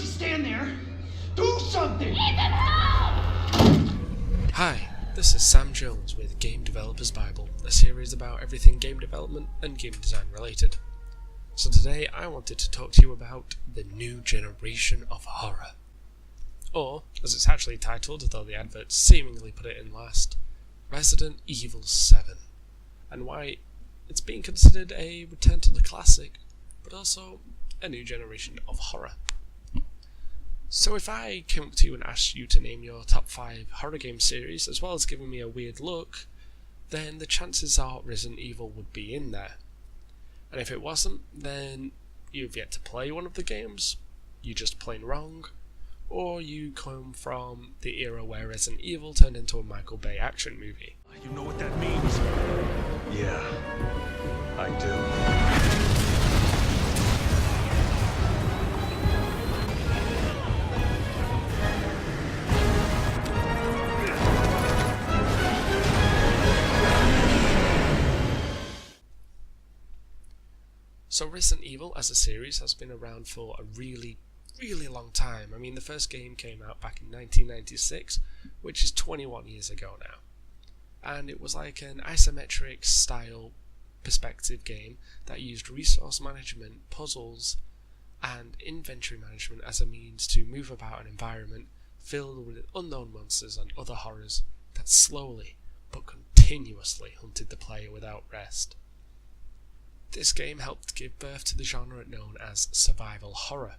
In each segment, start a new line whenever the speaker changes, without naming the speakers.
just stand there. Do something!
Hi, this is Sam Jones with Game Developers Bible, a series about everything game development and game design related. So today I wanted to talk to you about the new generation of horror. Or, as it's actually titled, though the advert seemingly put it in last, Resident Evil VII, and why it's being considered a return to the classic, but also a new generation of horror. So if I came up to you and asked you to name your top 5 horror game series, as well as giving me a weird look, then the chances are Resident Evil would be in there. And if it wasn't, then you've yet to play one of the games, you're just plain wrong, or you come from the era where Resident Evil turned into a Michael Bay action movie.
You know what that means? Yeah, I
So Resident Evil as a series has been around for a really long time. I mean, the first game came out back in 1996, which is 21 years ago now. And it was like an isometric style perspective game that used resource management, puzzles, and inventory management as a means to move about an environment filled with unknown monsters and other horrors that slowly but continuously hunted the player without rest. This game helped give birth to the genre known as survival horror.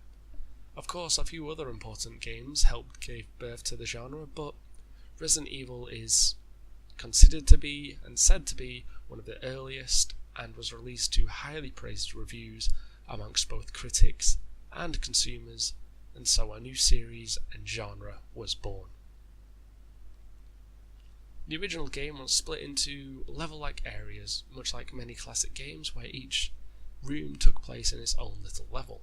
Of course, a few other important games helped give birth to the genre, but Resident Evil is considered to be and said to be one of the earliest, and was released to highly praised reviews amongst both critics and consumers, and so a new series and genre was born. The original game was split into level-like areas, much like many classic games where each room took place in its own little level.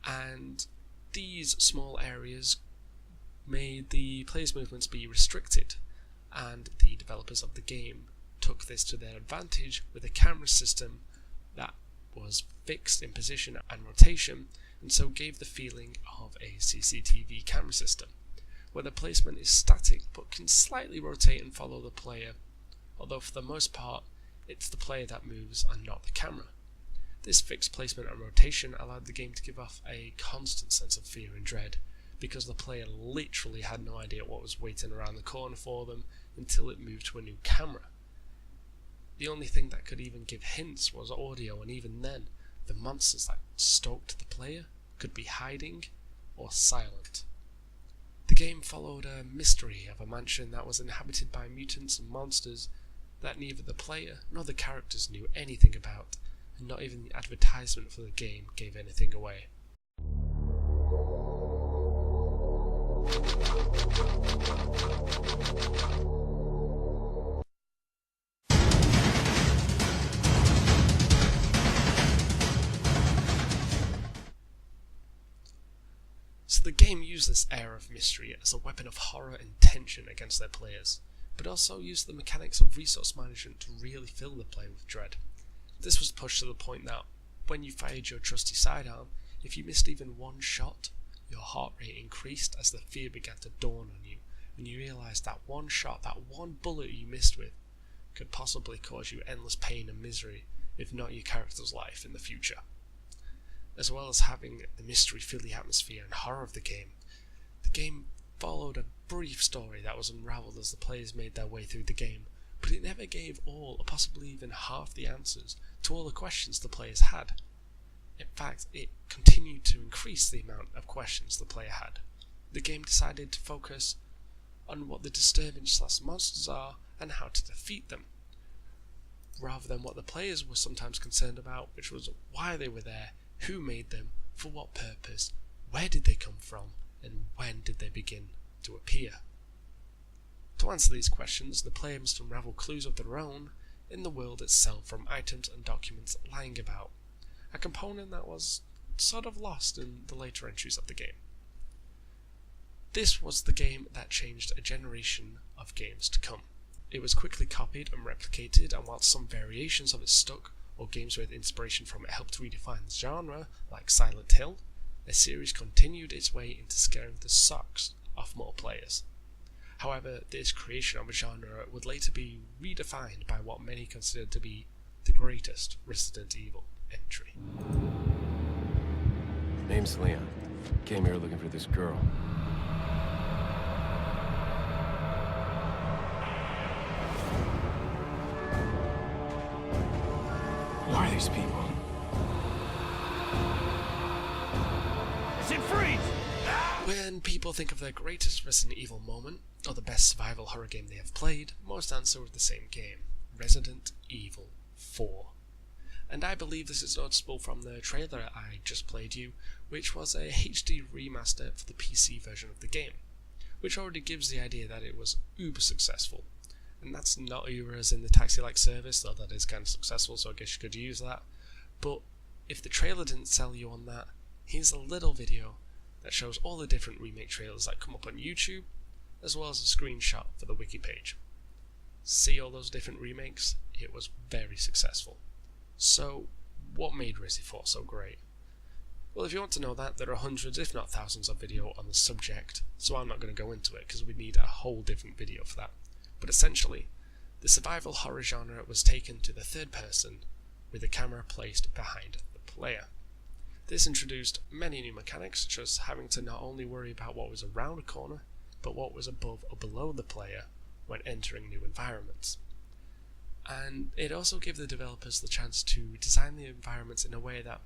And these small areas made the player's movements be restricted, and the developers of the game took this to their advantage with a camera system that was fixed in position and rotation, and so gave the feeling of a CCTV camera system, where the placement is static but can slightly rotate and follow the player, although for the most part it's the player that moves and not the camera. This fixed placement and rotation allowed the game to give off a constant sense of fear and dread, because the player literally had no idea what was waiting around the corner for them until it moved to a new camera. The only thing that could even give hints was audio, and even then, the monsters that stalked the player could be hiding or silent. The game followed a mystery of a mansion that was inhabited by mutants and monsters that neither the player nor the characters knew anything about, and not even the advertisement for the game gave anything away. So the game used this air of mystery as a weapon of horror and tension against their players, but also used the mechanics of resource management to really fill the player with dread. This was pushed to the point that when you fired your trusty sidearm, if you missed even one shot, your heart rate increased as the fear began to dawn on you, and you realised that one shot, that one bullet you missed with, could possibly cause you endless pain and misery, if not your character's life in the future. As well as having the mystery fill the atmosphere and horror of the game followed a brief story that was unravelled as the players made their way through the game, but it never gave all, or possibly even half, the answers to all the questions the players had. In fact, it continued to increase the amount of questions the player had. The game decided to focus on what the disturbance/monsters are and how to defeat them, rather than what the players were sometimes concerned about, which was why they were there, who made them, for what purpose, where did they come from, and when did they begin to appear. To answer these questions, the player must unravel clues of their own in the world itself from items and documents lying about, a component that was sort of lost in the later entries of the game. This was the game that changed a generation of games to come. It was quickly copied and replicated, and while some variations of it stuck, or games with inspiration from it helped redefine the genre, like Silent Hill, the series continued its way into scaring the socks off more players. However, this creation of a genre would later be redefined by what many considered to be the greatest Resident Evil entry.
Name's Leon. Came here looking for this girl. Who are these people?
It's in freeze!
When people think of their greatest Resident Evil moment, or the best survival horror game they have played, most answer with the same game, Resident Evil VII. And I believe this is noticeable from the trailer I just played you, which was a HD remaster for the PC version of the game, which already gives the idea that it was uber successful. And that's not uber as in the taxi-like service, though that is kind of successful, so I guess you could use that. But if the trailer didn't sell you on that, here's a little video that shows all the different remake trailers that come up on YouTube, as well as a screenshot for the wiki page. See all those different remakes? It was very successful. So, what made Resi 4 so great? Well, if you want to know that, there are hundreds, if not thousands, of videos on the subject, so I'm not going to go into it because we'd need a whole different video for that. But essentially, the survival horror genre was taken to the third person with the camera placed behind the player. This introduced many new mechanics, such as having to not only worry about what was around a corner, but what was above or below the player when entering new environments. And it also gave the developers the chance to design the environments in a way that,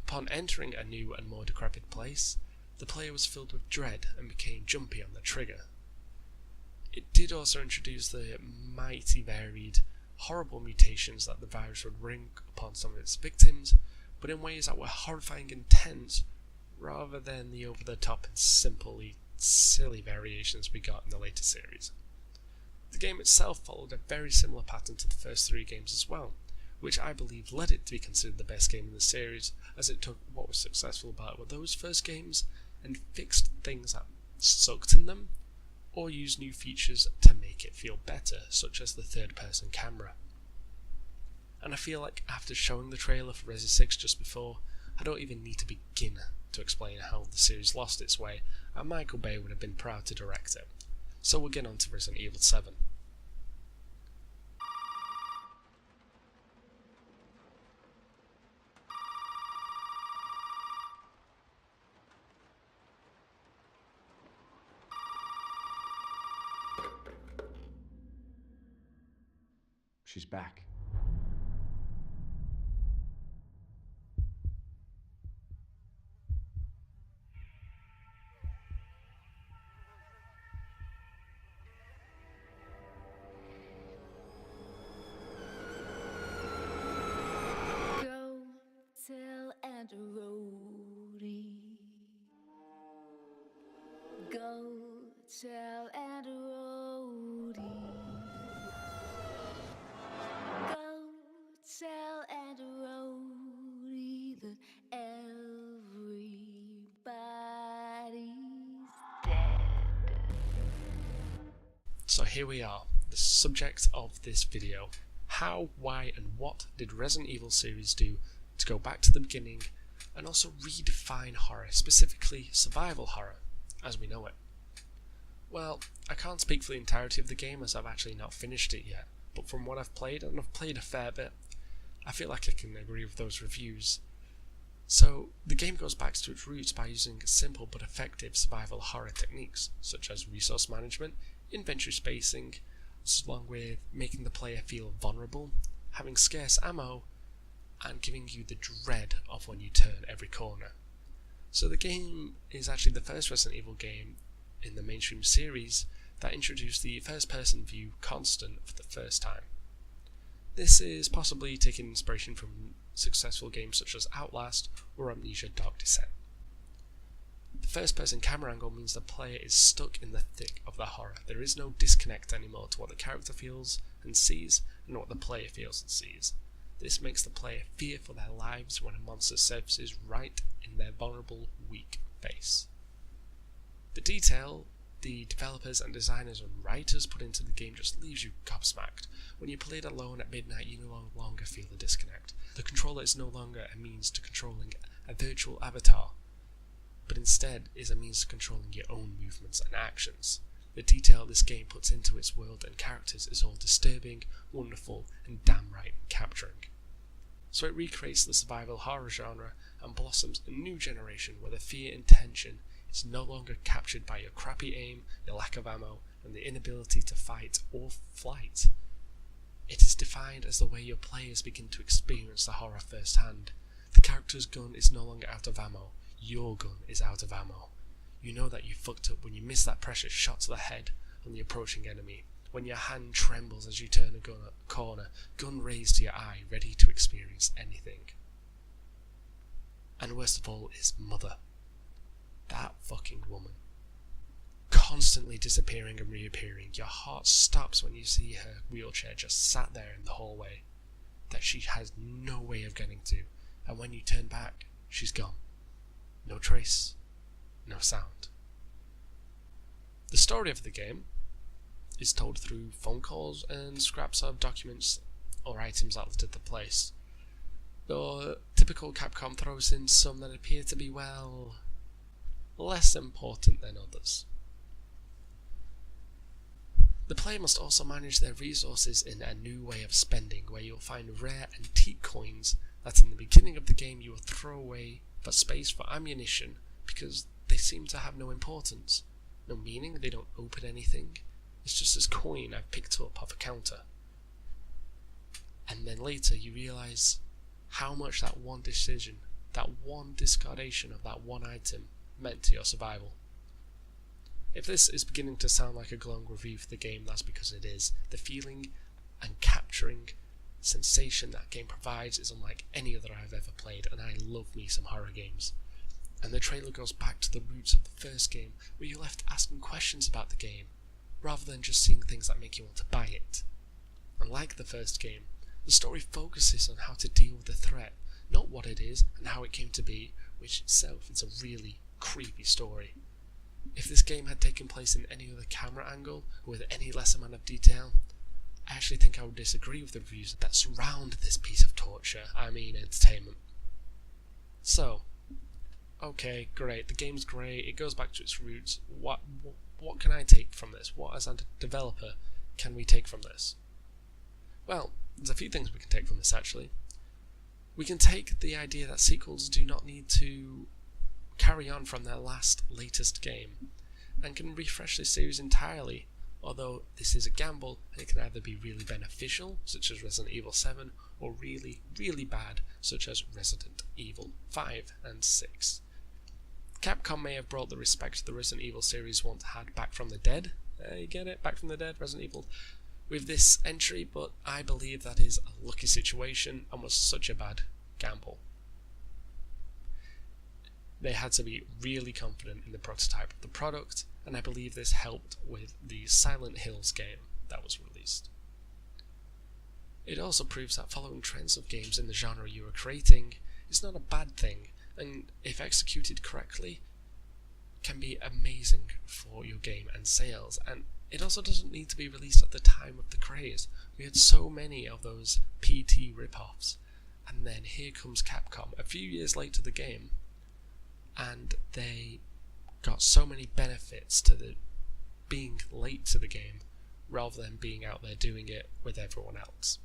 upon entering a new and more decrepit place, the player was filled with dread and became jumpy on the trigger. It did also introduce the mighty varied, horrible mutations that the virus would bring upon some of its victims, but in ways that were horrifying and tense, rather than the over-the-top and simply silly variations we got in the later series. The game itself followed a very similar pattern to the first three games as well, which I believe led it to be considered the best game in the series, as it took what was successful about those first games and fixed things that sucked in them, or used new features to make it feel better, such as the third-person camera. And I feel like after showing the trailer for Resi 6 just before, I don't even need to begin to explain how the series lost its way, and Michael Bay would have been proud to direct it. So we'll get on to Resident Evil VII.
She's back.
Go tell Aunt Rhody. Go tell Aunt Rhody. Go tell Aunt Rhody that everybody's dead.
So here we are, the subject of this video. How, why, and what did Resident Evil series do to go back to the beginning and also redefine horror, specifically survival horror, as we know it? Well, I can't speak for the entirety of the game as I've actually not finished it yet, but from what I've played, and I've played a fair bit, I feel like I can agree with those reviews. So, the game goes back to its roots by using simple but effective survival horror techniques, such as resource management, inventory spacing, along with making the player feel vulnerable, having scarce ammo, and giving you the dread of when you turn every corner. So the game is actually the first Resident Evil game in the mainstream series that introduced the first-person view constant for the first time. This is possibly taking inspiration from successful games such as Outlast or Amnesia Dark Descent. The first-person camera angle means the player is stuck in the thick of the horror. There is no disconnect anymore to what the character feels and sees and what the player feels and sees. This makes the player fear for their lives when a monster surfaces right in their vulnerable, weak face. The detail the developers and designers and writers put into the game just leaves you gobsmacked. When you play it alone at midnight, you no longer feel the disconnect. The controller is no longer a means to controlling a virtual avatar. but instead is a means of controlling your own movements and actions. The detail this game puts into its world and characters is all disturbing, wonderful, and damn right capturing. So it recreates the survival horror genre and blossoms a new generation where the fear and tension is no longer captured by your crappy aim, your lack of ammo, and the inability to fight or flight. It is defined as the way your players begin to experience the horror firsthand. The character's gun is no longer out of ammo, your gun is out of ammo. You know that you fucked up when you miss that precious shot to the head on the approaching enemy, when your hand trembles as you turn a corner, gun raised to your eye, ready to experience anything. And worst of all is Mother. That fucking woman. Constantly disappearing and reappearing. Your heart stops when you see her wheelchair just sat there in the hallway that she has no way of getting to, and when you turn back, she's gone. No trace, no sound. The story of the game is told through phone calls and scraps of documents or items that littered the place. Though typical Capcom throws in some that appear to be, well, less important than others. The player must also manage their resources in a new way of spending, where you'll find rare antique coins that in the beginning of the game you will throw away for space for ammunition because they seem to have no importance, no meaning, they don't open anything. It's just this coin I've picked up off a counter. And then later you realise how much that one decision, that one discardation of that one item meant to your survival. If this is beginning to sound like a glowing review for the game, that's because it is. The feeling and capturing sensation that game provides is unlike any other I've ever played, and I love me some horror games. And the trailer goes back to the roots of the first game, where you're left asking questions about the game, rather than just seeing things that make you want to buy it. And like the first game, the story focuses on how to deal with the threat, not what it is and how it came to be, which itself is a really creepy story. If this game had taken place in any other camera angle, or with any less amount of detail, I actually think I would disagree with the reviews that surround this piece of torture, entertainment. So, okay, great, the game's great, it goes back to its roots. What can I take from this? What, as a developer, can we take from this? Well, there's a few things we can take from this, actually. We can take the idea that sequels do not need to carry on from their latest game, and can refresh this series entirely, although this is a gamble, and it can either be really beneficial, such as Resident Evil VII, or really, really bad, such as Resident Evil V and VI. Capcom may have brought the respect the Resident Evil series once had back from the dead, you get it, back from the dead, Resident Evil, with this entry, but I believe that is a lucky situation and was such a bad gamble. They had to be really confident in the prototype of the product, and I believe this helped with the Silent Hills game that was released. It also proves that following trends of games in the genre you are creating is not a bad thing, and if executed correctly, can be amazing for your game and sales, and it also doesn't need to be released at the time of the craze. We had so many of those PT rip-offs, and then here comes Capcom a few years later the game, and they got so many benefits to the being late to the game rather than being out there doing it with everyone else.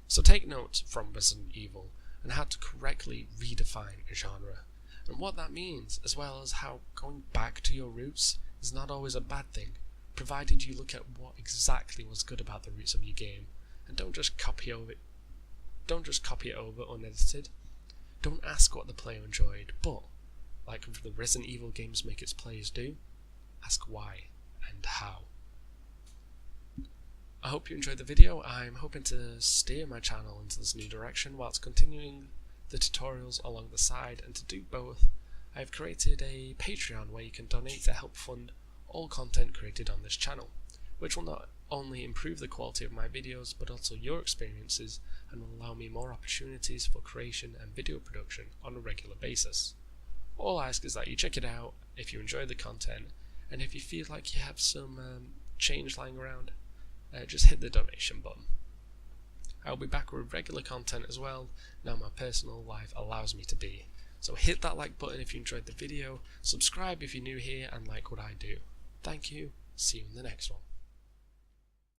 So take note from Resident Evil and how to correctly redefine a genre, and what that means, as well as how going back to your roots is not always a bad thing, provided you look at what exactly was good about the roots of your game, and don't just copy it over unedited. Don't ask what the player enjoyed, but like the Resident Evil games make its players do, ask why and how. I hope you enjoyed the video. I'm hoping to steer my channel into this new direction whilst continuing the tutorials along the side, and to do both, I've created a Patreon where you can donate to help fund all content created on this channel, which will not only improve the quality of my videos but also your experiences, and will allow me more opportunities for creation and video production on a regular basis. All I ask is that you check it out if you enjoy the content, and if you feel like you have some change lying around, just hit the donation button. I'll be back with regular content as well, now my personal life allows me to be. So hit that like button if you enjoyed the video, subscribe if you're new here and like what I do. Thank you, see you in the next one.